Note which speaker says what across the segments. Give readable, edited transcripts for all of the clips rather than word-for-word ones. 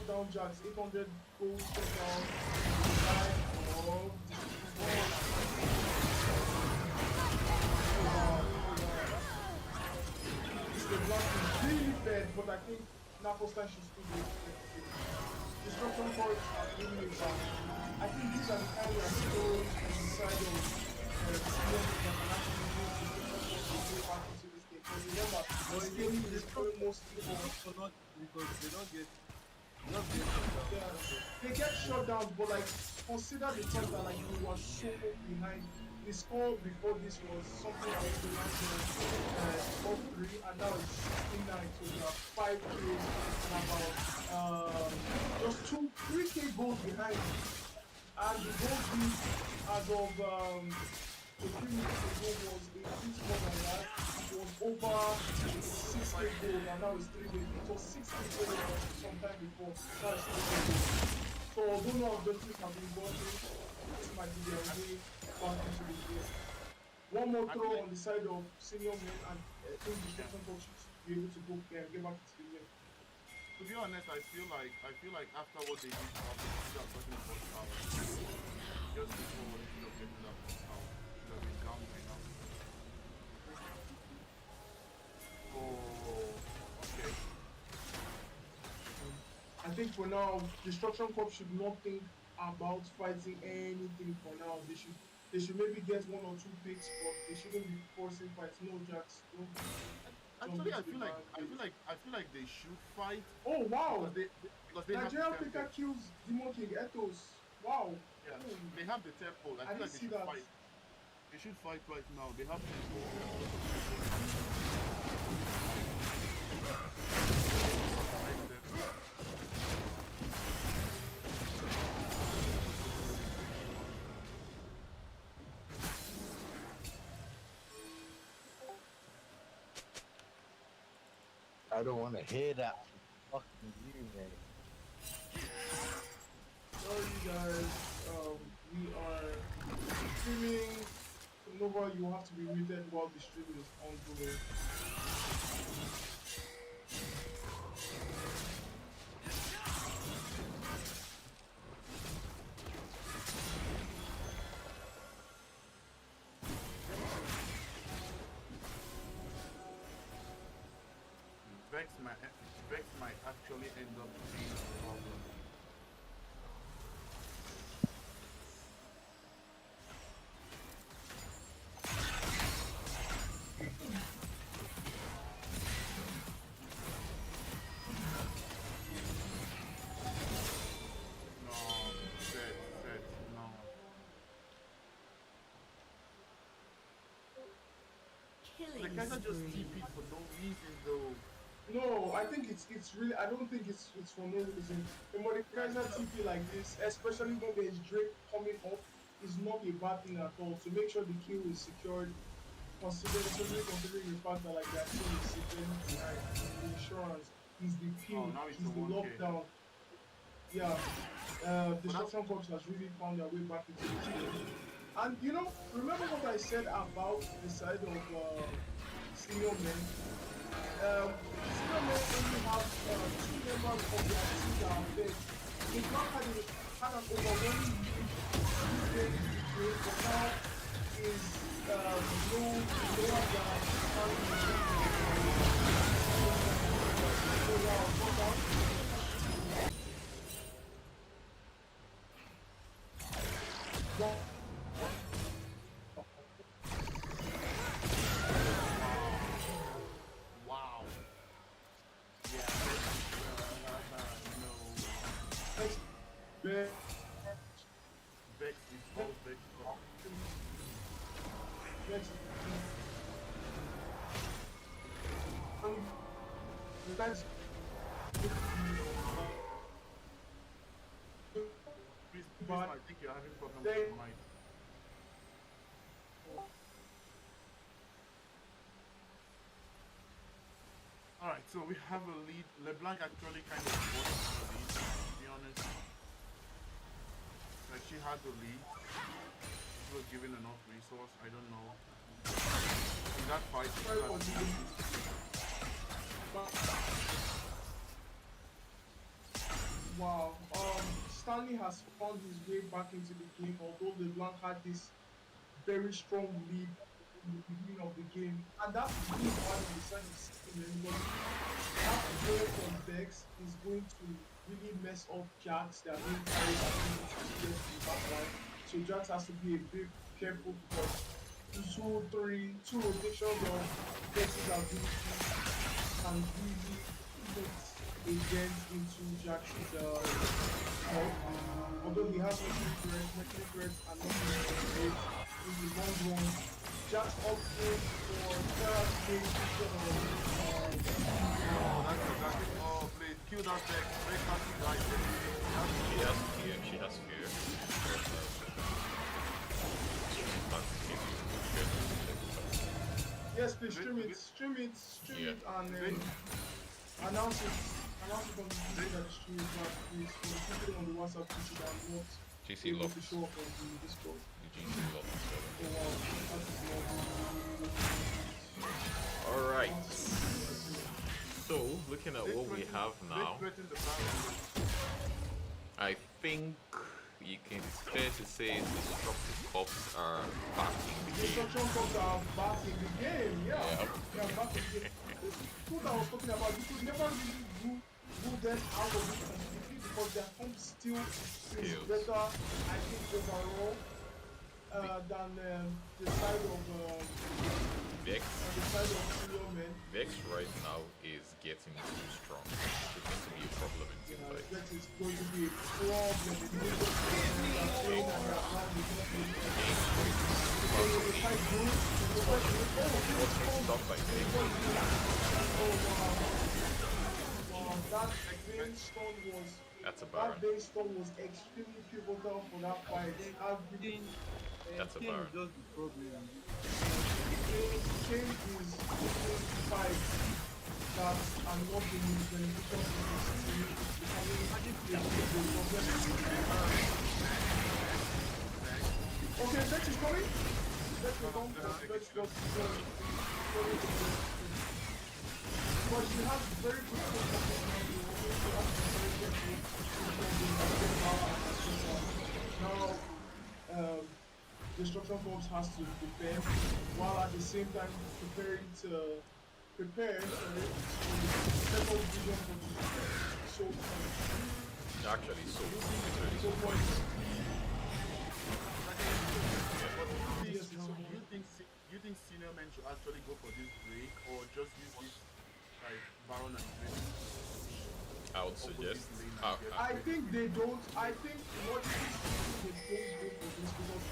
Speaker 1: shutdown jacks, 800 gold shutdown, side of destruction ball. Oh wow, oh wow. This LeBlanc is really bad, but I think Nakostan should still be able to get the kill. Destruction corps are really a bad. I think these are the kind of heroes on the side of senior men that can actually use destruction corps to go back into this game. Because remember,
Speaker 2: But
Speaker 1: this
Speaker 2: again,
Speaker 1: game
Speaker 2: they
Speaker 1: is
Speaker 2: struggle.
Speaker 1: going mostly
Speaker 2: They
Speaker 1: for
Speaker 2: struggle not because they don't get. They just get shut down. They
Speaker 1: yeah,
Speaker 2: don't get.
Speaker 1: they get shut down, but like consider the fact that like they were so behind. The score before this was something along the lines of 4-3, and now it's 16-9. So they are 5K and about just 3K goals behind. And the goal lead as of a few minutes ago was a bit more than that. It was over 6K goals and now it's 3K. It was 6K goals sometime before. Now it's 3K goals. So although no objectives have been gotten, this might be their way back into the game. One more
Speaker 3: I feel
Speaker 1: throw
Speaker 3: like
Speaker 1: on the side of senior men, and I think
Speaker 3: yeah.
Speaker 1: Destruction Corps should be able to go get back into the game.
Speaker 3: To be honest, I feel like after what they did, instead of talking about power, just before instead of getting that first power, should have been gone by now. Oh, okay.
Speaker 1: I think for now, Destruction Corp should not think about fighting anything for now. They should maybe get one or two picks, but they shouldn't be forcing fights. No, Jax, don't jump
Speaker 3: Actually,
Speaker 1: into the bandwagon.
Speaker 3: I feel like they should fight
Speaker 1: Oh
Speaker 3: because
Speaker 1: wow!
Speaker 3: they have the
Speaker 1: Nigerian Picker
Speaker 3: tempo.
Speaker 1: kills Demon King Ethos. Wow.
Speaker 3: Yeah,
Speaker 1: Hmm.
Speaker 3: they have the tempo. I
Speaker 1: I
Speaker 3: feel
Speaker 1: didn't
Speaker 3: like they
Speaker 1: see
Speaker 3: should
Speaker 1: that.
Speaker 3: fight. They should fight right now. They have tempo. They have a lot of tempo in their game. Next step.
Speaker 4: I don't want to hear that from fucking you, man.
Speaker 1: Sorry guys, we are streaming. Nova, you have to be muted while the stream is ongoing.
Speaker 3: Vex might actually end up being a problem. No, set, no. The
Speaker 5: Killing
Speaker 3: Kaiser just
Speaker 5: spree.
Speaker 3: TP'd for no reason though.
Speaker 1: No, I think it's really. I don't think it's for no reason. The
Speaker 3: Yeah,
Speaker 1: Mordekaiser TP like this, especially when there is Drake coming up, is not a bad thing at all. To make sure the kill is secured, considering the fact that like their team is severely behind. He's the insurance, he's the
Speaker 3: oh,
Speaker 1: peel,
Speaker 3: now it's a
Speaker 1: he's the
Speaker 3: 1K.
Speaker 1: lockdown. Yeah,
Speaker 3: But that's
Speaker 1: Destruction Corps has really found their way back into this game. And you know, remember what I said about the side of senior men? Senior men only have two members of their team that are dead. The Black had an overwhelming lead this game in the game, but now is lower than Well,
Speaker 3: wow. Yeah, no.
Speaker 1: next,
Speaker 3: Vex is all Vex.
Speaker 1: next, that's
Speaker 3: Please,
Speaker 1: but
Speaker 3: I think you're having problems with
Speaker 1: then
Speaker 3: your mic. Alright, so we have a lead. LeBlanc actually kind of forced the lead, to be honest. Like she had the lead. She was given enough resource, I don't know. In that fight, she
Speaker 1: sorry
Speaker 3: had
Speaker 1: for
Speaker 3: the
Speaker 1: the wow. Nani has found his way back into the game, although LeBlanc had this very strong lead in the beginning of the game. And that's really bad on the side of City, man, because that goal from Bex is going to really mess up Jax, their main carries ability to get to the back line. So Jax has to be a bit careful because two rotations of Bex's ability can really put a dent into Jax's health. Although he has mechanic threats and not great in the long run. Jax opting for third game instead of
Speaker 2: Oh, that's oh, please kill that Vex. Vex has to die.
Speaker 5: She has fear.
Speaker 1: yes, please stream it, and announce it on the PC that the stream is back, please. For the people on the WhatsApp PC that are not
Speaker 5: GC
Speaker 1: able
Speaker 5: locked.
Speaker 1: to show up on the Discord.
Speaker 5: The GC locked.
Speaker 1: Oh wow, that is not.
Speaker 5: Alright. So, looking at what we have now,
Speaker 2: Threaten the Baron.
Speaker 5: I think it's fair to say destructive cops are back in the game.
Speaker 1: Destruction Cops are back in the game, yeah.
Speaker 5: Yeah.
Speaker 1: They are back in the game. This food I was talking about, you could never really rule them out of it completely because their comp still is better, I think, overall than the side of
Speaker 5: Vex,
Speaker 1: Senior Men.
Speaker 5: Vex right now is getting too strong. It's going to be a problem in team fight.
Speaker 1: That is going to be a problem. The major problem that are playing and they are playing is not really because of the tight group.
Speaker 5: What's being stopped by Vex?
Speaker 1: Wow, that brainstorm was
Speaker 5: That's a Baron.
Speaker 1: was extremely pivotal for that fight.
Speaker 5: That's a
Speaker 2: King
Speaker 5: Baron.
Speaker 2: is just the problem.
Speaker 1: King is using fights that are not being beneficial to his team. Okay, Vex is coming. Vex will come. Vex just but she has very good now, Destruction Corps has to prepare, while at the same time prepare for the second division for the so
Speaker 5: Actually, so
Speaker 1: points.
Speaker 2: Please, you think senior men should actually go for this break or just use this like Baron and Drake?
Speaker 5: I would suggest.
Speaker 1: I think they don't. I think logically speaking, they don't go for this because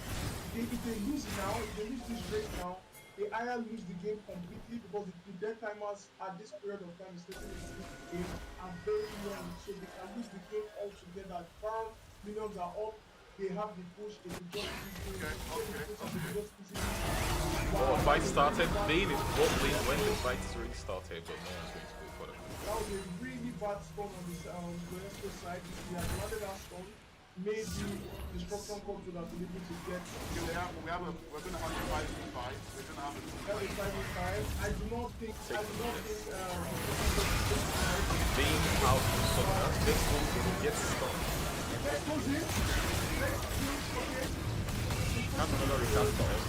Speaker 1: if they lose now, if they lose this race now, they either lose the game completely because the dead timers at this period of time, especially in this game, are very long, so they can lose the game altogether. Farm millions are up. They have the push. They can just
Speaker 5: Oh, fight started. Bane is bot lane when the fight is already started, but no one's going to go for them.
Speaker 1: That was a really bad stone on the West side. If we had landed that stone, maybe Destruction Corps would have been able to get.
Speaker 2: We're gonna have a 5v5. We're gonna have a
Speaker 1: 5v5. I do not think.
Speaker 5: Bane out to Summoner. Next move gets stuck.
Speaker 1: Let's go in. Let's do okay.
Speaker 5: Have another recast off.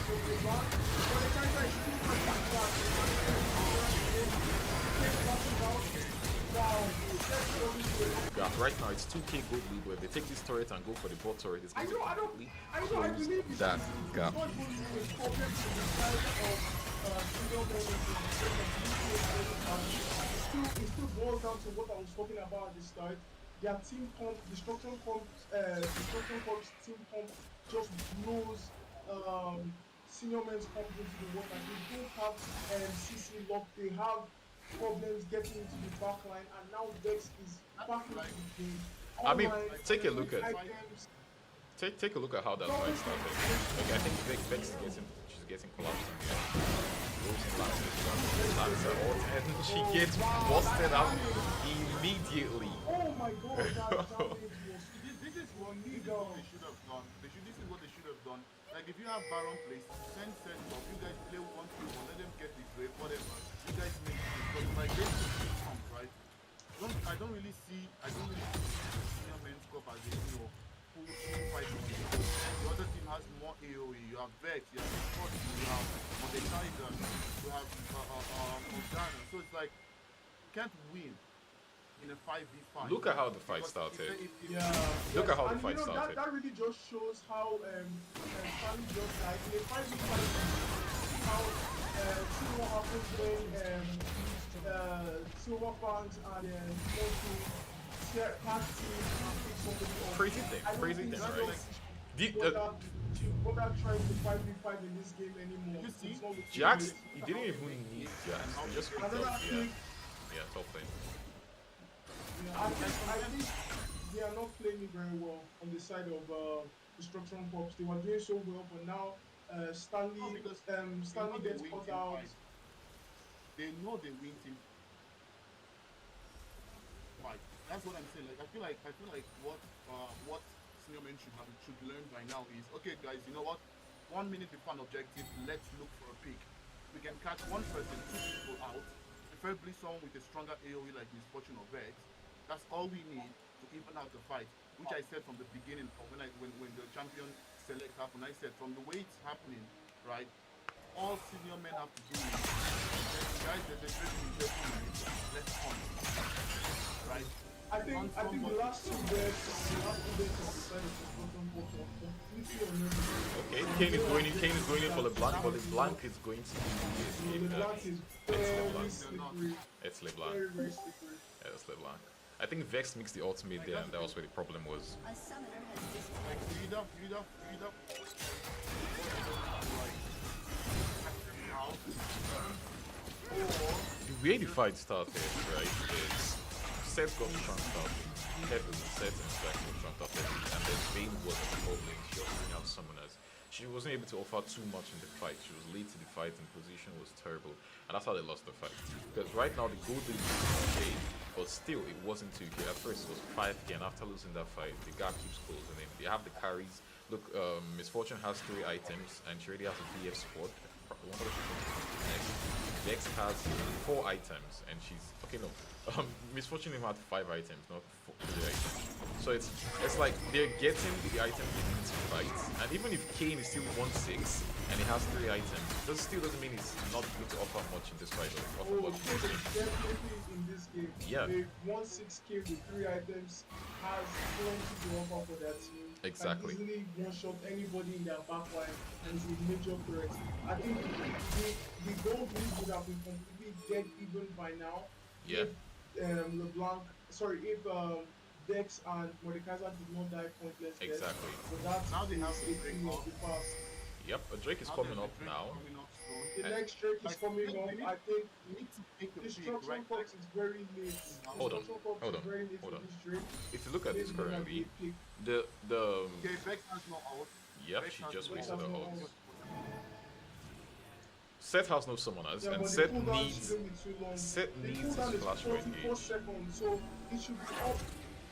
Speaker 5: Yeah, right now it's 2k gold lead where they take this turret and go for the bot turret. It's going to completely close that gap.
Speaker 1: It still boils down to what I was talking about at the start. Their team comp, Destruction Corp's team comp just blows senior men's comp into the water. They don't have CC lock. They have problems getting into the back line, and now Vex is back into the game.
Speaker 5: I mean, take a look at take a look at how that fight started. Like, I think Vex she's getting collapsed in the end. Lands her ult, and she gets busted out immediately.
Speaker 1: Oh my god, that damage was
Speaker 2: This is what they should have done. This is what they should have done. Like if you have Baron place, send off. You guys play 1-2-1, let them get the grave, whatever. You guys make it. But like this is comp, right? I don't really see senior men's cup as a powerful team fighting people. The other team has more AoE. You have Vex, you have Forty, you have Mordekaiser, you have Morgana. So it's like you can't win in a 5v5.
Speaker 5: Look at how the fight started.
Speaker 1: Yeah.
Speaker 5: Look at how the
Speaker 1: and
Speaker 5: fight
Speaker 1: you know,
Speaker 5: started.
Speaker 1: that really just shows how Stanley just like in a 5v5 how see what happens when Silver Fangs and Moto pass team and pick somebody up.
Speaker 5: Crazy thing, crazy thing, right?
Speaker 1: Bother trying to 5v5 in this game anymore.
Speaker 2: You see?
Speaker 1: It's not with
Speaker 5: Jax,
Speaker 1: teammates.
Speaker 5: he didn't even need Jax. He just picked
Speaker 1: Another
Speaker 5: up,
Speaker 1: pick.
Speaker 5: yeah, top thing.
Speaker 1: Yeah, I think they are not playing it very well on the side of Destruction Corps. They were doing so well, but now Stanley gets caught out.
Speaker 2: They know they win team fight. That's what I'm saying. Like I feel like what senior men should learn by now is, okay guys, you know what? 1 minute before an objective, let's look for a pick. We can catch one person, 2 people out, preferably someone with a stronger AoE like Misfortune or Vex. That's all we need to even out the fight, which I said from the beginning, when the champion select happened. I said from the way it's happening, right? All senior men have to do is, guys, there's a great minutes, let's hunt, right?
Speaker 1: I think the last 2 days on the side of Destruction Corps are completely unnecessary.
Speaker 5: Okay, Kane is going in for LeBlanc, but LeBlanc is going to be
Speaker 1: LeBlanc is very slippery.
Speaker 5: It's LeBlanc.
Speaker 1: Very, very slippery.
Speaker 5: Yeah, it's LeBlanc. I think Vex mixed the ultimate there, and that was where the problem was.
Speaker 3: Like read up.
Speaker 5: The way the fight started, right, is Seth got trunked up, Kevin Seth and Jack got trunked up, and then Vayne was holding, she was bringing out summoners. She wasn't able to offer too much in the fight. She was late to the fight and position was terrible. And that's how they lost the fight. Because right now the gold lead is okay, but still it wasn't 2k. At first it was 5k, and after losing that fight, the gap keeps closing in. They have the carries. Look, Misfortune has 3 items and she already has a VF squad. Vex has 4 items and she's okay. No, Misfortune even had 5 items, not 3 items. So it's like they're getting the items they need to fight. And even if Kane is still 1-6 and he has 3 items, that still doesn't mean he's not going to offer much in this fight.
Speaker 1: Definitely in this game.
Speaker 5: Yeah.
Speaker 1: A 1-6 with 3 items has plenty to offer for that team.
Speaker 5: Exactly.
Speaker 1: Can easily one-shot anybody in their backline and is a major threat. I think the gold lead would have been completely dead even by now.
Speaker 5: Yeah.
Speaker 1: If Vex and Mordekaiser did not die pointless.
Speaker 5: Exactly.
Speaker 1: So that's
Speaker 2: Now they have
Speaker 1: a
Speaker 2: to
Speaker 1: thing
Speaker 2: break
Speaker 1: of the past.
Speaker 5: Yep, a Drake is coming up now.
Speaker 1: The next Drake is coming up. I think
Speaker 2: You need to take the pick,
Speaker 1: Destruction
Speaker 2: right?
Speaker 1: Corps is very late.
Speaker 5: Hold on,
Speaker 1: Destruction Corps
Speaker 5: hold
Speaker 1: is
Speaker 5: on,
Speaker 1: very late
Speaker 5: hold
Speaker 1: to
Speaker 5: on.
Speaker 1: this Drake.
Speaker 5: If you look at this
Speaker 1: Maybe not
Speaker 5: currently,
Speaker 1: a pick.
Speaker 5: the
Speaker 2: Okay, Vex has no out.
Speaker 5: yep,
Speaker 2: Vex
Speaker 5: she
Speaker 2: has
Speaker 5: just
Speaker 2: no
Speaker 5: wasted
Speaker 1: Vex
Speaker 5: her
Speaker 1: has no
Speaker 5: ult.
Speaker 1: ult.
Speaker 5: Seth has no summoners,
Speaker 1: Yeah,
Speaker 5: and
Speaker 1: but the
Speaker 5: Seth
Speaker 1: cooldown
Speaker 5: needs
Speaker 1: shouldn't be too long.
Speaker 5: Seth
Speaker 1: The
Speaker 5: needs
Speaker 1: cooldown
Speaker 5: his
Speaker 1: is
Speaker 5: flash to
Speaker 1: 44
Speaker 5: engage.
Speaker 1: seconds, so it should be up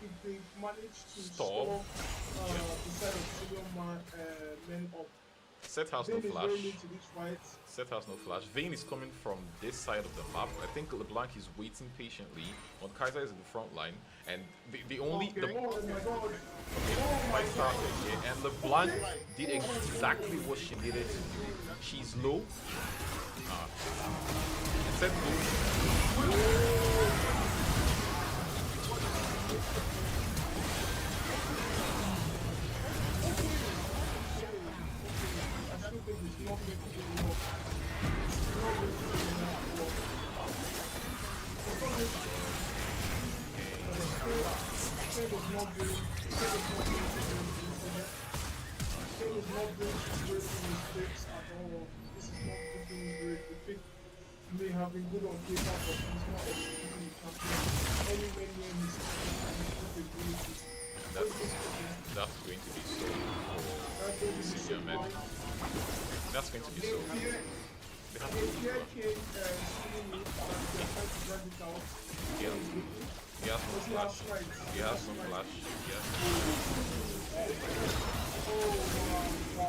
Speaker 1: if they manage to
Speaker 5: Stop.
Speaker 1: stop the side of Senior men up.
Speaker 5: Seth has no
Speaker 1: Vayne is
Speaker 5: flash.
Speaker 1: very late to this fight.
Speaker 5: Seth has no flash. Vayne is coming from this side of the map. I think LeBlanc is waiting patiently. Kaiser is in the front line, and the only
Speaker 1: Oh my god.
Speaker 5: fight started here, and LeBlanc did exactly what she needed to do. She's low. And Seth goes.
Speaker 1: I still think it's not going to be enough. It's not going to be enough work. It's not going to be Kane is not doing mistakes at all. This is not looking great. The pick may have been good on paper, but he's not executing the champion anywhere near his capabilities.
Speaker 5: That's going to be so
Speaker 1: That's going to be so
Speaker 5: senior men.
Speaker 1: fun.
Speaker 5: That's going to be so. They have to
Speaker 1: If
Speaker 5: do
Speaker 1: here
Speaker 5: that.
Speaker 1: Kane stealing it and they're trying to drag it out,
Speaker 5: Yeah. He has no
Speaker 1: because he has
Speaker 5: flash.
Speaker 1: strikes.
Speaker 5: He has no flash. Yes.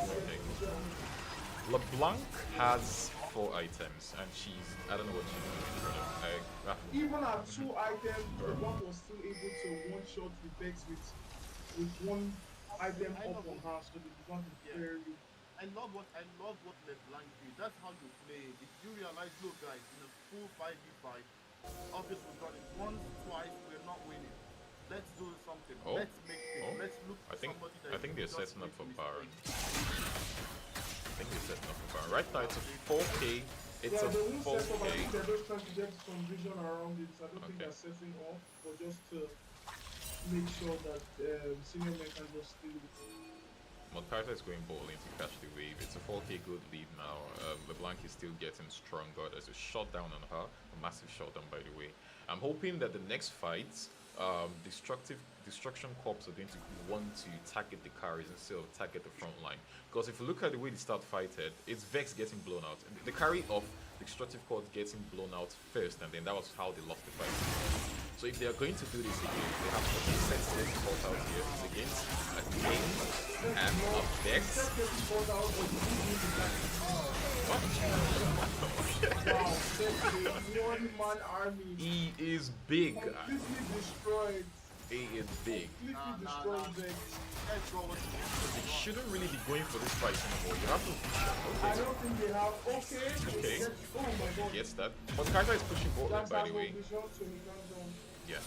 Speaker 5: Okay. LeBlanc has 4 items, and she's, I don't know what she's doing.
Speaker 1: Even at 2 items, LeBlanc was still able to one-shot the Vex with one eye them
Speaker 2: I
Speaker 1: up
Speaker 2: love
Speaker 1: on
Speaker 2: it.
Speaker 1: her so they began to
Speaker 2: Yeah.
Speaker 1: bury.
Speaker 2: I love what LeBlanc did. That's how you play. If you realize, look, guys, in a full 5v5, obviously we've got it once, twice, we're not winning. Let's do something.
Speaker 5: Oh,
Speaker 2: Let's make things.
Speaker 5: oh.
Speaker 2: Let's look
Speaker 5: I
Speaker 2: for
Speaker 5: think
Speaker 2: somebody
Speaker 5: I
Speaker 2: that
Speaker 5: think
Speaker 2: is
Speaker 5: they're
Speaker 2: just
Speaker 5: setting up
Speaker 2: make
Speaker 5: for Baron.
Speaker 2: mistakes.
Speaker 5: I think they're setting up for Baron. Right now it's a 4K. It's
Speaker 1: Yeah,
Speaker 5: a
Speaker 1: they won't set up. I
Speaker 5: 4K.
Speaker 1: think they're just trying to get some vision around it. I don't think
Speaker 5: Okay.
Speaker 1: they're setting up, but just to make sure that senior men can just steal it.
Speaker 5: Montcarter is going bowling to catch the wave. It's a 4K good lead now. LeBlanc is still getting stronger. There's a shutdown on her, a massive shutdown by the way. I'm hoping that the next fight, Destruction Corps are going to want to target the carries instead of target the front line. Because if you look at the way they start fighting, it's Vex getting blown out. The carry of Destructive Corps getting blown out first, and then that was how they lost the fight. So if they are going to do this again, they have to set this fault out here. It's against a king and a Vex.
Speaker 1: Just getting called out, but you need to back.
Speaker 5: What?
Speaker 1: Wow, that's a one-man army.
Speaker 5: He is big.
Speaker 1: Completely destroyed.
Speaker 5: He is big.
Speaker 1: Completely destroyed Vex.
Speaker 2: Let's go with
Speaker 5: They shouldn't really be going for this fight anymore. You have to push
Speaker 1: I
Speaker 5: okay.
Speaker 1: don't think they have. Okay.
Speaker 5: Okay.
Speaker 1: Oh my god.
Speaker 5: Gets that. But Carter is pushing ball
Speaker 1: Jax
Speaker 5: by
Speaker 1: has
Speaker 5: the
Speaker 1: no
Speaker 5: way.
Speaker 1: vision, so he can't go.
Speaker 5: Yeah.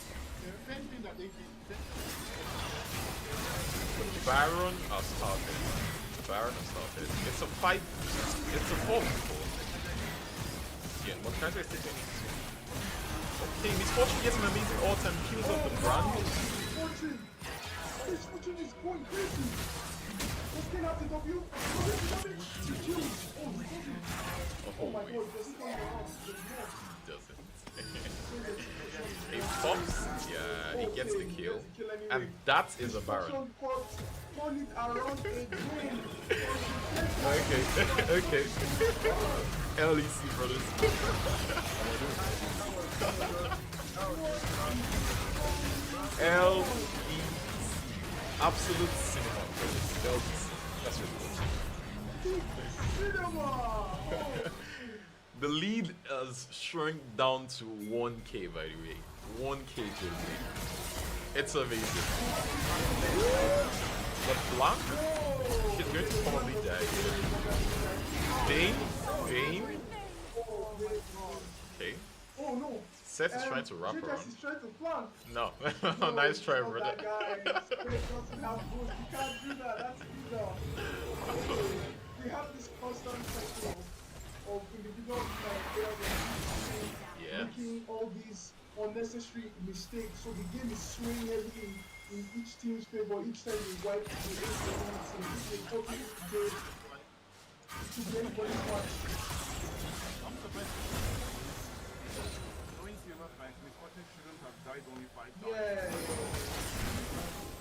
Speaker 2: same thing that they did.
Speaker 5: But Baron has started. Baron has started. It's a 5. It's a 4-4. Yeah, but Carter is taking it. Okay, Misfortune gets an amazing ult and kills off the brand.
Speaker 1: Misfortune! Misfortune is going crazy! Looking at the W. He kills! Oh, Misfortune! Oh my god, just going around.
Speaker 5: Doesn't. He pops, yeah, he gets the kill. And that is a Baron.
Speaker 1: Turn it around again.
Speaker 5: Okay, okay. LEC brothers. LEC. Absolute cinema brothers. LEC. That's what it
Speaker 1: Cinema!
Speaker 5: The lead has shrunk down to 1K by the way. 1K to lead. It's amazing. But Blanc, she's going to probably die. Bane. Okay.
Speaker 1: Oh no!
Speaker 5: Seth is trying to wrap
Speaker 1: Jax
Speaker 5: around.
Speaker 1: is trying to flank.
Speaker 5: No.
Speaker 1: No,
Speaker 5: Nice try,
Speaker 1: it's not
Speaker 5: brother.
Speaker 1: that guy. He doesn't have boost. You can't do that. That's illegal. We have this constant cycle of individual players
Speaker 5: Yeah.
Speaker 1: making all these unnecessary mistakes. So the game is swinging heavily in each team's favor. Each time they wipe the ace team, they totally game to play for this match.
Speaker 2: I'm surprised. Going silver fight, Misfortune shouldn't have died only 5 times.
Speaker 1: Yeah.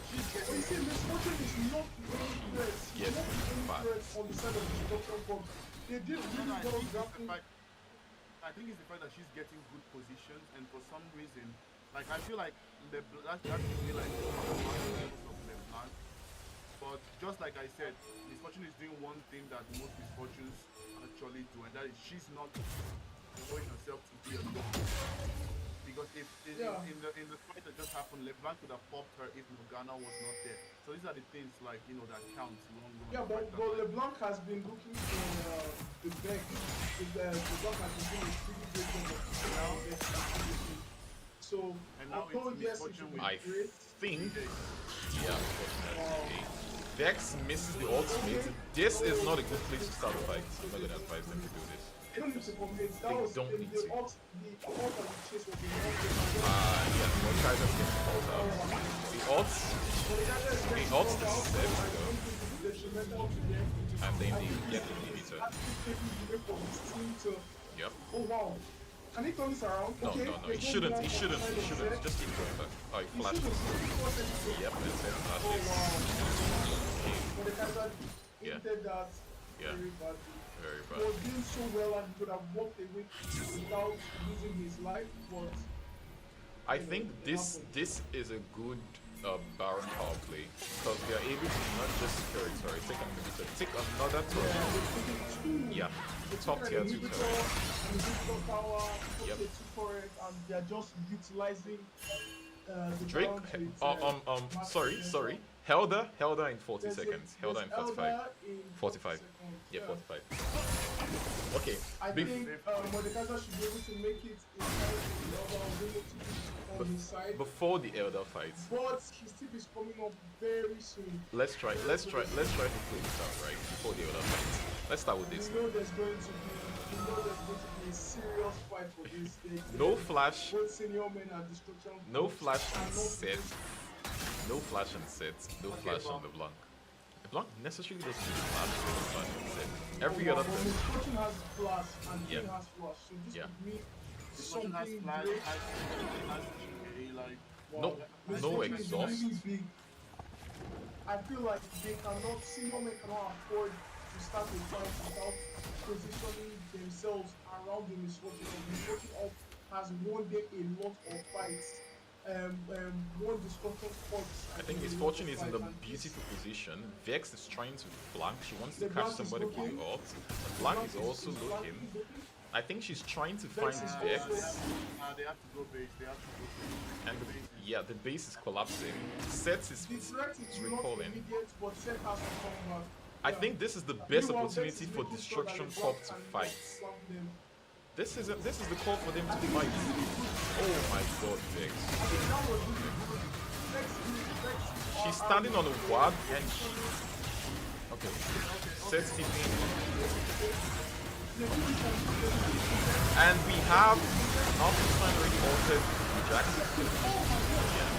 Speaker 1: But you see, Misfortune is not the only threat. She's
Speaker 5: Yes,
Speaker 1: not the only
Speaker 5: fact.
Speaker 1: threat on the side of the Destruction Corps. They did
Speaker 2: No,
Speaker 1: really
Speaker 2: no,
Speaker 1: well drafting.
Speaker 2: I think it's the fact that she's getting good positions, and for some reason, like I feel like that should be like one of the levels of LeBlanc. But just like I said, Misfortune is doing one thing that most Misfortunes actually do, and that is she's not allowing herself to be alone. Because if in the fight that just happened, LeBlanc could have popped her if Morgana was not there. So these are the things like that counts long run.
Speaker 1: Yeah, but LeBlanc has been looking for the back. LeBlanc has been doing a pretty great job of keeping out Vex. So,
Speaker 2: And now
Speaker 1: although
Speaker 2: it's
Speaker 1: yes, it
Speaker 2: Misfortune
Speaker 1: should
Speaker 2: with
Speaker 1: be
Speaker 5: I
Speaker 1: great.
Speaker 5: think. Yeah, unfortunately. Vex misses the ultimate. This is not a good place to start a fight. I'm not gonna advise them to do this.
Speaker 1: They don't need to commit. That
Speaker 5: They
Speaker 1: was
Speaker 5: don't need
Speaker 1: the
Speaker 5: to.
Speaker 1: ult and the chase was the
Speaker 5: Yeah, more tries are getting called out. The ults, the ults the set though, and then they get the inhibitor. Yep.
Speaker 1: Oh wow. Can he turn this around?
Speaker 5: No,
Speaker 1: Okay,
Speaker 5: no, no.
Speaker 1: there's
Speaker 5: He shouldn't.
Speaker 1: more
Speaker 5: He
Speaker 1: on the
Speaker 5: shouldn't.
Speaker 1: side
Speaker 5: He
Speaker 1: of
Speaker 5: shouldn't.
Speaker 1: Zed.
Speaker 5: Just keep going back. Oh, he
Speaker 1: He
Speaker 5: flashes.
Speaker 1: shouldn't.
Speaker 5: Yep, and Zed
Speaker 1: Oh
Speaker 5: flashes.
Speaker 1: wow.
Speaker 5: Okay.
Speaker 1: But the Kaiser
Speaker 5: Yeah.
Speaker 1: hinted that
Speaker 5: Yeah.
Speaker 1: very badly.
Speaker 5: Very
Speaker 1: He
Speaker 5: bad.
Speaker 1: was doing so well and he could have walked away without losing his life, but
Speaker 5: I think this is a good Baron power play because they are able to not just secure it, sorry, take an inhibitor, take another turret. Yeah, top tier 2 turret.
Speaker 1: and the power,
Speaker 5: Yep.
Speaker 1: okay, for it, and they're just utilizing the
Speaker 5: Drake,
Speaker 1: Baron to its,
Speaker 5: sorry,
Speaker 1: maximum
Speaker 5: sorry.
Speaker 1: potential.
Speaker 5: Held her in 40
Speaker 1: There's
Speaker 5: seconds. Held her in
Speaker 1: there's
Speaker 5: 45.
Speaker 1: Elder in
Speaker 5: 45.
Speaker 1: seconds.
Speaker 5: Yeah, 45. Okay.
Speaker 1: I
Speaker 5: bef-
Speaker 1: think Mordekaiser should be able to make it in time to the Elder was able to be on his side.
Speaker 5: Before the elder fight,
Speaker 1: But his tip is coming up very soon.
Speaker 5: let's try to play this out, right? Before the elder fight. Let's start with this.
Speaker 1: We know there's going to be a serious fight for this stage.
Speaker 5: No flash,
Speaker 1: Both senior men and destruction.
Speaker 5: no
Speaker 1: Corps
Speaker 5: flash
Speaker 1: are
Speaker 5: and
Speaker 1: not
Speaker 5: set. No flash and set. No flash on the Blanc. The Blanc necessarily doesn't need flash, no flash and set. Every other
Speaker 1: But
Speaker 5: person.
Speaker 1: Misfortune has flash and
Speaker 5: Yeah.
Speaker 1: King has flash. So this
Speaker 5: Yeah.
Speaker 1: could mean
Speaker 3: Misfortune has
Speaker 1: something
Speaker 3: flash,
Speaker 1: great.
Speaker 3: has GA, like
Speaker 5: No, no
Speaker 1: Misfortune is
Speaker 5: exhaust.
Speaker 1: really big. I feel like they cannot, senior men cannot afford to start a fight without positioning themselves around the Misfortune. Misfortune has won them a lot of fights. One destruction corpse.
Speaker 5: I think Misfortune is in the beautiful position. Vex is trying to flank. She wants to
Speaker 1: The
Speaker 5: catch
Speaker 1: Blanc is
Speaker 5: somebody with
Speaker 1: looking.
Speaker 5: the ult. The Blanc is also looking. I think she's trying to find
Speaker 1: Vex is
Speaker 5: Vex.
Speaker 1: also-
Speaker 3: they have to go base. They have to go base.
Speaker 5: And yeah, the base is collapsing. Sets is
Speaker 1: The threat is not
Speaker 5: recalling.
Speaker 1: immediate, but Seth has to come back.
Speaker 5: I
Speaker 1: Yeah.
Speaker 5: think this is the best
Speaker 1: Meanwhile,
Speaker 5: opportunity
Speaker 1: Vex is
Speaker 5: for
Speaker 1: making sure that
Speaker 5: Destruction
Speaker 1: the
Speaker 5: Corp
Speaker 1: Blanc
Speaker 5: to
Speaker 1: can
Speaker 5: fight.
Speaker 1: swamp them.
Speaker 5: This is the call for them to fight. Oh my god, Vex.
Speaker 1: I think that was really good. Vex,
Speaker 5: She's standing on a ward and she... Okay. Sets TP. And we have Alpha already altered Jackson. Yeah.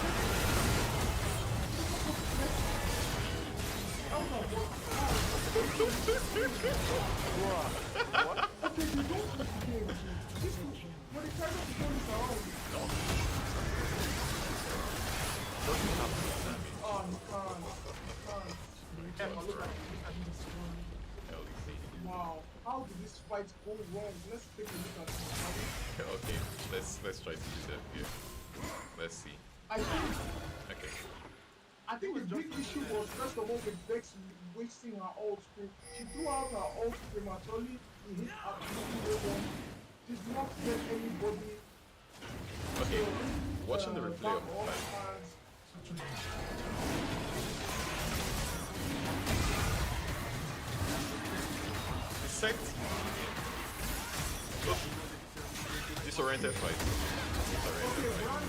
Speaker 5: Doesn't have to damage.
Speaker 1: Oh, you can't.
Speaker 5: LEC.
Speaker 1: Wow. How did this fight go wrong? Let's take a look at it.
Speaker 5: Okay, let's try to do that here. Let's see.
Speaker 1: I think
Speaker 5: Okay.
Speaker 1: the big issue was first of all with Vex wasting her ult. She threw out her ult prematurely. He hit absolutely no one. Did not get anybody.
Speaker 5: Okay. Watching the replay of the
Speaker 1: back
Speaker 5: fight.
Speaker 1: off
Speaker 5: The sect. Oh. Disoriented fight. Disoriented fight.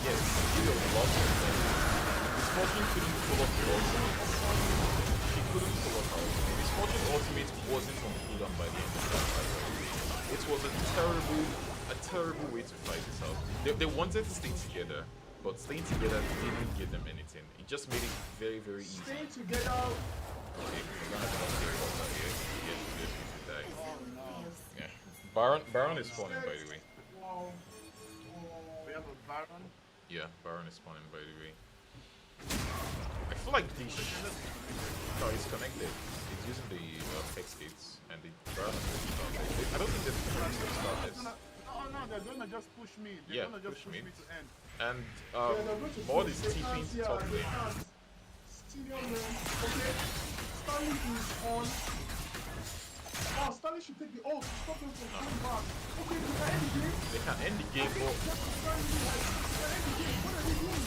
Speaker 5: Yes, he was lost. Misfortune couldn't pull off the ultimate. She couldn't pull off her ultimate. Misfortune ultimate wasn't on cooldown by the end of that fight. It was a terrible way to fight this out. They wanted to stay together, but staying together didn't give them anything. It just made it very, very easy.
Speaker 1: Staying together.
Speaker 5: Okay, we're gonna have to stay water here. Yes, this is the die. Yeah. Baron is spawning, by the way.
Speaker 1: Wow.
Speaker 3: We have a Baron.
Speaker 5: Yeah, Baron is spawning, by the way. I feel like the no, it's connected. It's using the hex gates and the Baron is I don't think there's a
Speaker 3: No, they're gonna just push me.
Speaker 5: Yeah,
Speaker 3: They're gonna just
Speaker 5: push
Speaker 3: push
Speaker 5: me.
Speaker 3: me to end.
Speaker 5: And
Speaker 1: They're going to
Speaker 5: Maud
Speaker 1: push.
Speaker 5: is
Speaker 1: They
Speaker 5: TPing
Speaker 1: can't,
Speaker 5: to
Speaker 1: yeah,
Speaker 5: top
Speaker 1: they
Speaker 5: lane.
Speaker 1: can't. Senior man. Okay. Stanley is on. Oh, Stanley should take the ult to stop them from coming back. Okay, they can end the game.
Speaker 5: They can end the game, but
Speaker 1: Stanley, like, they can end the game. What are they doing?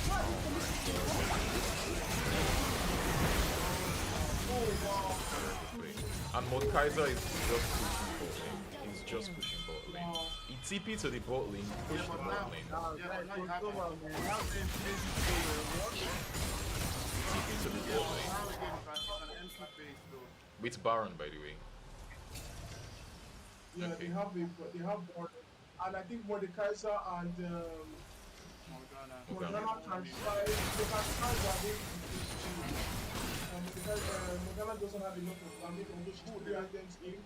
Speaker 1: Why are they committing to the Oh, wow.
Speaker 5: and Mordekaiser is just pushing bot lane. He's just pushing bot lane.
Speaker 1: Wow.
Speaker 5: He TP to the bot lane, push the bot lane.
Speaker 3: Yeah, but now you have
Speaker 5: TP to the bot lane.
Speaker 3: now again, it's an empty base though.
Speaker 5: With Baron, by the way.
Speaker 1: Yeah,
Speaker 5: Okay.
Speaker 1: they have more. And I think Mordekaiser and
Speaker 3: Morgana.
Speaker 1: Morgana can try. They can try their way because Morgana doesn't have enough of damage, although she's 3 items in.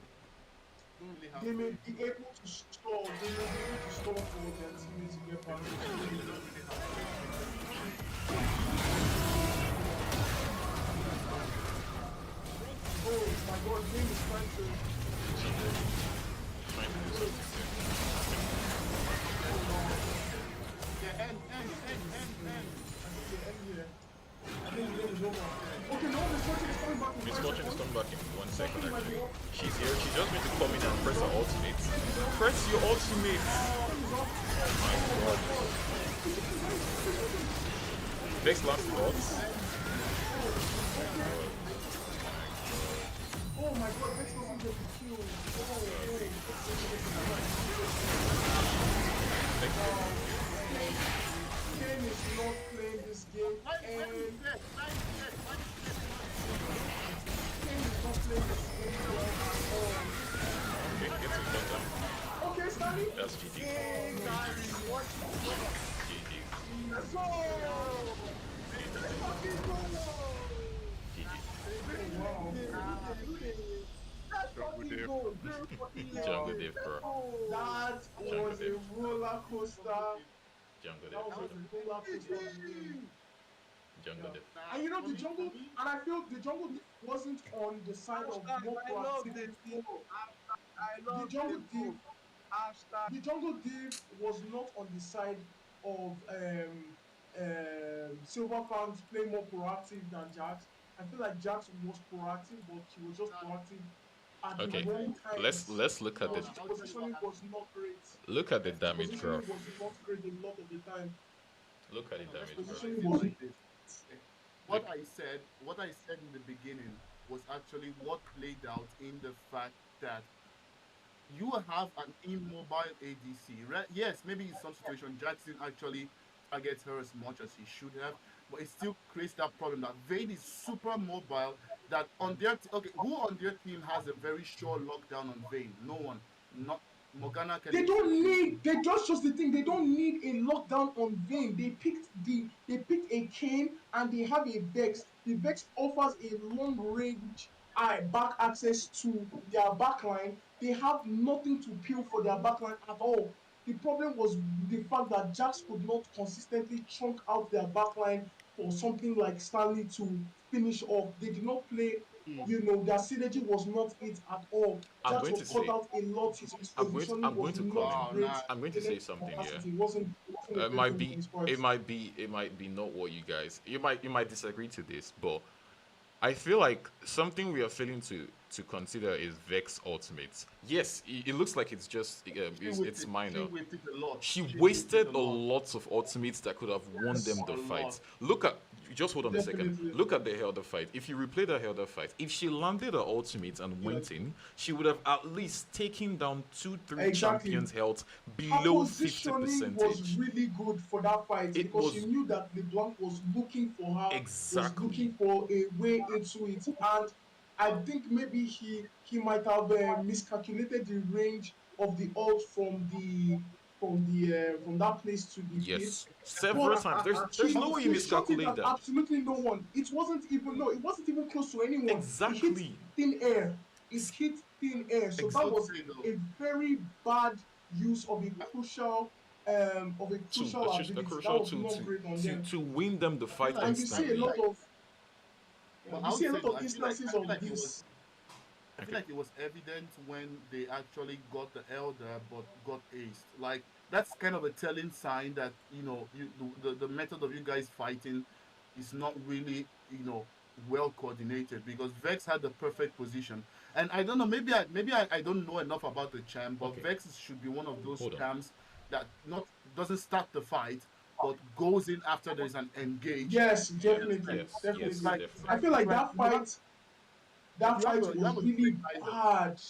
Speaker 3: Don't really have
Speaker 1: They may
Speaker 3: to.
Speaker 1: be able to stall. They may be able to stall for their teammates to get back. Oh my god, Game is trying to.
Speaker 5: Trying to do something.
Speaker 3: Yeah, end.
Speaker 1: I think the game is over. Okay, no, Misfortune is coming back.
Speaker 5: Misfortune is coming back in 1 second actually. She's here, she just need to come in and press her ultimate. Press your ultimate! Oh my god. Vex last thoughts.
Speaker 1: Oh my god, Vex doesn't get the kill.
Speaker 5: Vex
Speaker 1: Kane is not playing this game,
Speaker 2: Where is
Speaker 1: and
Speaker 2: that? Why is that? Why is that?
Speaker 1: Kane is not playing this game well at all.
Speaker 5: okay, gets it shut down.
Speaker 1: Okay, Stanley.
Speaker 5: That's GG. GG.
Speaker 1: Let's go! Let's fucking go!
Speaker 5: GG.
Speaker 1: Wow. Let's
Speaker 3: Jungle
Speaker 1: fucking
Speaker 3: Dave.
Speaker 1: go! Very fucking
Speaker 5: Jungle
Speaker 1: go.
Speaker 5: Dave, bro.
Speaker 1: That was a roller coaster.
Speaker 5: Jungle
Speaker 1: That was
Speaker 5: Dave.
Speaker 1: a roller coaster.
Speaker 5: Jungle Dave.
Speaker 1: And you know the jungle, and I feel the jungle wasn't on the side of more
Speaker 6: I love this
Speaker 1: proactivity.
Speaker 6: team. I love
Speaker 1: The jungle
Speaker 6: this
Speaker 1: div,
Speaker 6: team. Hashtag.
Speaker 1: the jungle div was not on the side of Silver fans playing more proactive than Jax. I feel like Jax was proactive, but he was just proactive at
Speaker 5: Okay,
Speaker 1: the wrong time.
Speaker 5: let's look at
Speaker 1: His
Speaker 5: the
Speaker 1: positioning was not great.
Speaker 5: damage
Speaker 1: Positioning
Speaker 5: graph.
Speaker 1: was not great a lot of the time.
Speaker 5: Look at the damage graph.
Speaker 1: Positioning
Speaker 2: Like
Speaker 1: was
Speaker 2: this. What I said in the beginning was actually what played out in the fact that you have an immobile ADC, right? Yes, maybe in some situation Jackson actually targets her as much as he should have, but it still creates that problem that Vayne is super mobile. That on their who on their team has a very sure lockdown on Vayne? No one. Not Morgana can.
Speaker 1: they don't need. They just the thing. They don't need a lockdown on Vayne. They picked a Kane and they have a Vex. The Vex offers a long range back access to their backline. They have nothing to peel for their backline at all. The problem was the fact that Jax could not consistently chunk out their backline for something like Stanley to finish off. They did not play. You know, their synergy was not it at all.
Speaker 5: I'm
Speaker 1: Jax
Speaker 5: going
Speaker 1: was
Speaker 5: to
Speaker 1: cut
Speaker 5: say
Speaker 1: out a lot. His positioning
Speaker 5: I'm going
Speaker 1: was
Speaker 5: to
Speaker 1: not
Speaker 5: comment.
Speaker 1: great.
Speaker 2: Nah.
Speaker 5: I'm going to
Speaker 1: In
Speaker 5: say
Speaker 1: any
Speaker 5: something here.
Speaker 1: capacity. It wasn't a
Speaker 5: It
Speaker 1: great
Speaker 5: might
Speaker 1: thing
Speaker 5: be
Speaker 1: from his part.
Speaker 5: it might be not what you guys you might disagree to this, but I feel like something we are failing to consider is Vex ultimates. Yes, it looks like it's just it's minor.
Speaker 2: She wasted a lot.
Speaker 5: She
Speaker 2: She
Speaker 5: wasted a
Speaker 2: lot.
Speaker 5: lot of ultimates that could have won
Speaker 1: Yes,
Speaker 5: them the
Speaker 2: a
Speaker 5: fight.
Speaker 2: lot.
Speaker 5: Look at just hold on a second.
Speaker 1: Definitely.
Speaker 5: Look at the Helder fight. If you replay the Helder fight, if she landed her ultimate and went in, she would have at least taken down 2-3
Speaker 1: Exactly.
Speaker 5: champions' health
Speaker 1: Her
Speaker 5: below 50
Speaker 1: positioning was
Speaker 5: percentage.
Speaker 1: really good for that fight
Speaker 5: It
Speaker 1: because she
Speaker 5: was-
Speaker 1: knew that LeBlanc was looking for her, was
Speaker 5: Exactly.
Speaker 1: looking for a way into it, and I think maybe he might have miscalculated the range of the ult from that place to the pit.
Speaker 5: Yes, several
Speaker 1: But
Speaker 5: times. There's no way you
Speaker 1: he shot it
Speaker 5: miscalculate
Speaker 1: at
Speaker 5: that.
Speaker 1: absolutely no one. It wasn't even close to anyone. It hit
Speaker 5: Exactly.
Speaker 1: thin air. It hit thin air. So that was
Speaker 2: Exactly.
Speaker 1: a very bad use of a crucial ability.
Speaker 5: A
Speaker 1: That
Speaker 5: crucial
Speaker 1: was
Speaker 5: tool
Speaker 1: not great on them.
Speaker 5: to win them the fight
Speaker 1: And you see a
Speaker 5: instantly.
Speaker 1: lot of
Speaker 2: But I
Speaker 1: you
Speaker 2: would
Speaker 1: see a
Speaker 2: say
Speaker 1: lot
Speaker 2: though,
Speaker 1: of instances of this.
Speaker 2: I feel like it was evident when they actually got the elder but got aced. Like that's kind of a telling sign that the method of you guys fighting is not really well coordinated because Vex had the perfect position. And I don't know, maybe I don't know enough about the champ, but
Speaker 5: Okay.
Speaker 2: Vex should be one of those
Speaker 5: Hold on.
Speaker 2: champs that not doesn't start the fight but goes in after there's an engage.
Speaker 1: Yes, definitely,
Speaker 5: Yes,
Speaker 1: definitely.
Speaker 5: yes,
Speaker 2: Like,
Speaker 5: definitely.
Speaker 1: I feel like that fight
Speaker 2: you have
Speaker 1: was
Speaker 2: a
Speaker 1: really
Speaker 2: quick
Speaker 1: bad.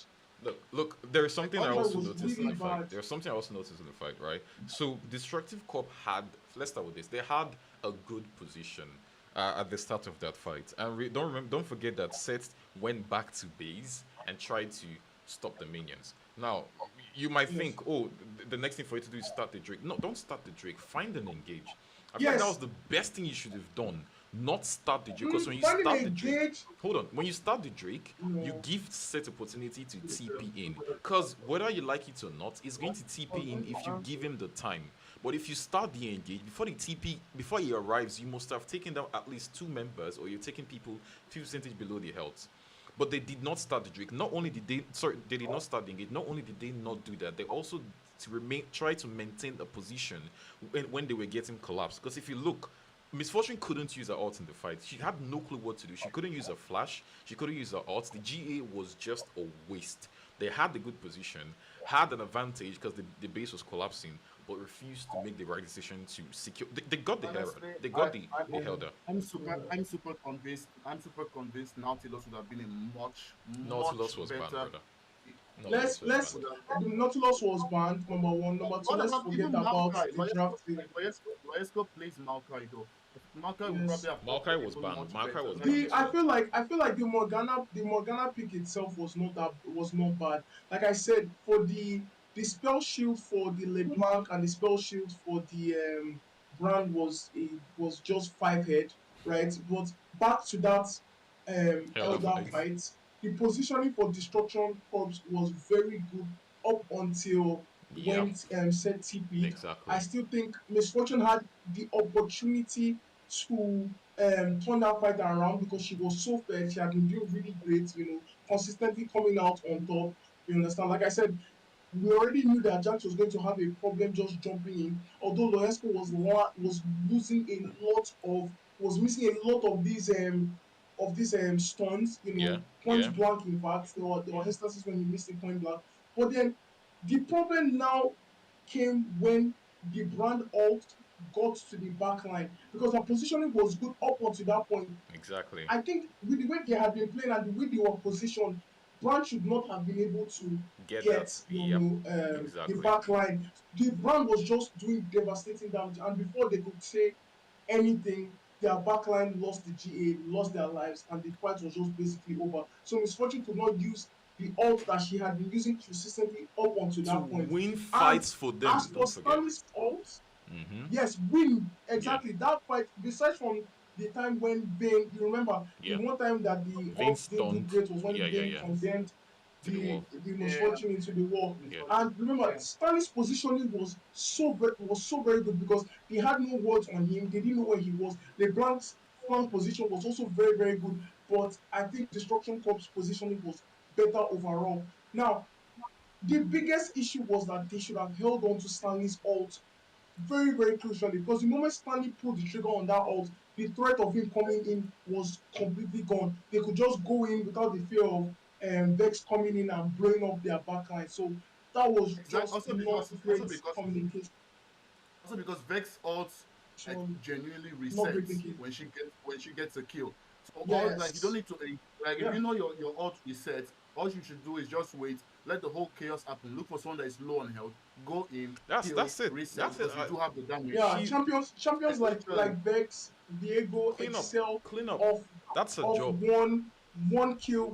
Speaker 5: Look, there is something I
Speaker 1: Audio
Speaker 5: also
Speaker 1: was
Speaker 5: noticed in
Speaker 1: really
Speaker 5: the fight.
Speaker 1: bad.
Speaker 5: There's something I also noticed in the fight, right? So, Destructive Corp had, let's start with this, they had a good position at the start of that fight. And don't forget that Seth went back to base and tried to stop the minions. Now, you might
Speaker 1: Yes.
Speaker 5: think, oh, the next thing for you to do is start the Drake. No, don't start the Drake. Find an engage. I feel like that
Speaker 1: Yes.
Speaker 5: was the best thing you should have done. Not start the Drake. Because when you
Speaker 1: Finding
Speaker 5: start
Speaker 1: a
Speaker 5: the Drake,
Speaker 1: gauge.
Speaker 5: hold on. When you start the Drake, you
Speaker 1: No.
Speaker 5: give Set opportunity to TP in. Because whether you like it or not, he's going to TP in if you give him the time. But if you start the engage before he arrives, you must have taken down at least 2 members, or you're taking people 50% below the health. But they did not start the Drake. Not only did they did not start the engage. Not only did they not do that, they also try to maintain a position when they were getting collapsed. Because if you look, Miss Fortune couldn't use her ult in the fight. She had no clue what to do. She couldn't use her flash. She couldn't use her ult. The GA was just a waste. They had the good position, had an advantage because the base was collapsing, but refused to make the right decision to secure. They got the Herald.
Speaker 2: Honestly,
Speaker 5: They got the
Speaker 2: I,
Speaker 5: the
Speaker 1: Yeah.
Speaker 5: Elder.
Speaker 2: I'm super convinced. I'm super convinced Nautilus would have been a much
Speaker 5: Nautilus was banned,
Speaker 2: better.
Speaker 5: brother.
Speaker 1: Let's
Speaker 5: Nautilus was
Speaker 1: let's
Speaker 5: banned.
Speaker 1: the Nautilus was banned, number one. Number two,
Speaker 2: What
Speaker 1: let's
Speaker 2: about
Speaker 1: forget
Speaker 2: even
Speaker 1: about
Speaker 2: Maokai?
Speaker 1: the drafting.
Speaker 2: Loyesko plays Maokai though. Maokai would
Speaker 1: Yes.
Speaker 2: probably have
Speaker 5: Maokai
Speaker 2: performed
Speaker 5: was
Speaker 2: even
Speaker 5: banned.
Speaker 2: much
Speaker 5: Maokai
Speaker 2: better.
Speaker 5: was
Speaker 2: Like
Speaker 5: banned
Speaker 1: The
Speaker 5: as well.
Speaker 1: I feel like the Morgana pick itself was not bad. Like I said, for the spell shield for the LeBlanc and the spell shield for the brand was just 5 head, right? But back to that
Speaker 5: Elder
Speaker 1: elder
Speaker 5: fights.
Speaker 1: fight, the positioning for destruction corps was very good up until
Speaker 5: Yep.
Speaker 1: when said TP'd. I
Speaker 5: Exactly.
Speaker 1: still think Misfortune had the opportunity to turn that fight around because she was so fair. She had been doing really great, consistently coming out on top. You understand? Like I said, we already knew that Jax was going to have a problem just jumping in. Although Loesco was losing a lot of was missing a lot of these stuns,
Speaker 5: Yeah.
Speaker 1: point
Speaker 5: Yeah.
Speaker 1: blank. In fact, there were instances when he missed it point blank. But then the problem now came when the brand alt got to the back line because her positioning was good up until that point.
Speaker 5: Exactly.
Speaker 1: I think with the way they had been playing and the way they were positioned, Brand should not have been able to
Speaker 5: Get
Speaker 1: get
Speaker 5: that. Yep.
Speaker 1: the
Speaker 5: Exactly.
Speaker 1: back line. The Brand was just doing devastating damage, and before they could say anything, their back line lost the GA, lost their lives, and the fight was just basically over. So Misfortune could not use the ult that she had been using consistently up until
Speaker 5: To
Speaker 1: that point.
Speaker 5: win
Speaker 1: And
Speaker 5: fights for
Speaker 1: as
Speaker 5: them,
Speaker 1: for
Speaker 5: don't forget.
Speaker 1: Stanley's ult,
Speaker 5: Mm-hmm.
Speaker 1: yes, win
Speaker 5: Yeah.
Speaker 1: exactly that fight. Besides from the time when Vayne, you remember the
Speaker 5: Yeah.
Speaker 1: one time that the
Speaker 5: Vince
Speaker 1: odds didn't do
Speaker 5: stunned.
Speaker 1: great was when
Speaker 5: Yeah. Yeah.
Speaker 1: Vayne
Speaker 5: Yeah.
Speaker 1: condemned
Speaker 5: To the wall.
Speaker 1: the
Speaker 2: yeah,
Speaker 1: misfortune into the wall.
Speaker 5: Yeah.
Speaker 1: And remember, Stanley's positioning was so very good because they had no words on him. They didn't know where he was. The Blank's flank position was also very very good. But I think Destruction Corp's positioning was better overall. Now, the biggest issue was that they should have held on to Stanley's ult very, very crucially because the moment Stanley pulled the trigger on that ult, the threat of him coming in was completely gone. They could just go in without the fear of Vex coming in and blowing up their backline. So that was
Speaker 2: exactly.
Speaker 1: just not great communication,
Speaker 2: Also because Vex ult like genuinely
Speaker 1: not great
Speaker 2: resets
Speaker 1: thinking.
Speaker 2: when she gets a kill. So all like you don't
Speaker 1: Yes.
Speaker 2: need to like if
Speaker 1: Yeah.
Speaker 2: you know your ult resets, all you should do is just wait, let the whole chaos happen. Look for someone that is low on health, go in, kill,
Speaker 5: That's it.
Speaker 2: reset
Speaker 5: That's it.
Speaker 2: because you do have the damage.
Speaker 1: Yeah,
Speaker 5: She
Speaker 1: champions
Speaker 2: Literally.
Speaker 1: like Vex, Diego
Speaker 5: clean up.
Speaker 1: excel
Speaker 5: Clean up.
Speaker 1: of
Speaker 5: That's a
Speaker 1: of
Speaker 5: job.
Speaker 1: one kill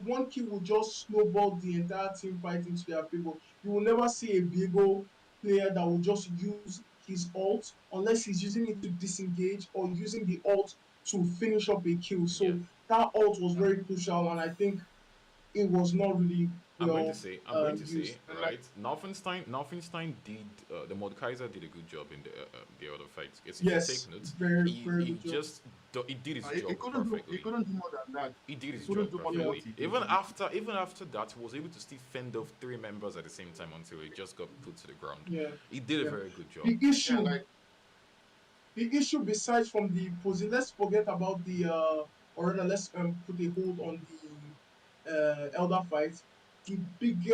Speaker 1: will just snowball the entire team fight into their favor. You will never see a Diego player that will just use his ult unless he's using it to disengage or using the ult to finish up a kill.
Speaker 5: Yeah.
Speaker 1: So that ult was very crucial, and I think it was not really well
Speaker 5: I'm going to say,
Speaker 1: used.
Speaker 2: And like
Speaker 5: right? Nolfenstein did the Mordekaiser did a good job in the other fights. Yes, if you
Speaker 1: Yes,
Speaker 5: take notes,
Speaker 1: very very
Speaker 5: he
Speaker 1: good job.
Speaker 5: just he did his
Speaker 2: he
Speaker 5: job
Speaker 2: he
Speaker 5: perfectly.
Speaker 2: couldn't do more than that.
Speaker 5: He did
Speaker 2: He
Speaker 5: his
Speaker 2: couldn't
Speaker 5: job
Speaker 2: do more than
Speaker 1: Yeah.
Speaker 2: what
Speaker 5: perfectly.
Speaker 2: he did.
Speaker 5: Even after that, he was able to still fend off three members at the same time until he just got put to the ground.
Speaker 1: Yeah,
Speaker 5: He did a
Speaker 1: yeah.
Speaker 5: very good job.
Speaker 1: The
Speaker 2: Yeah,
Speaker 1: issue
Speaker 2: like
Speaker 1: the issue besides from the position, let's forget about the or rather let's put a hold on the elder fight. The biggest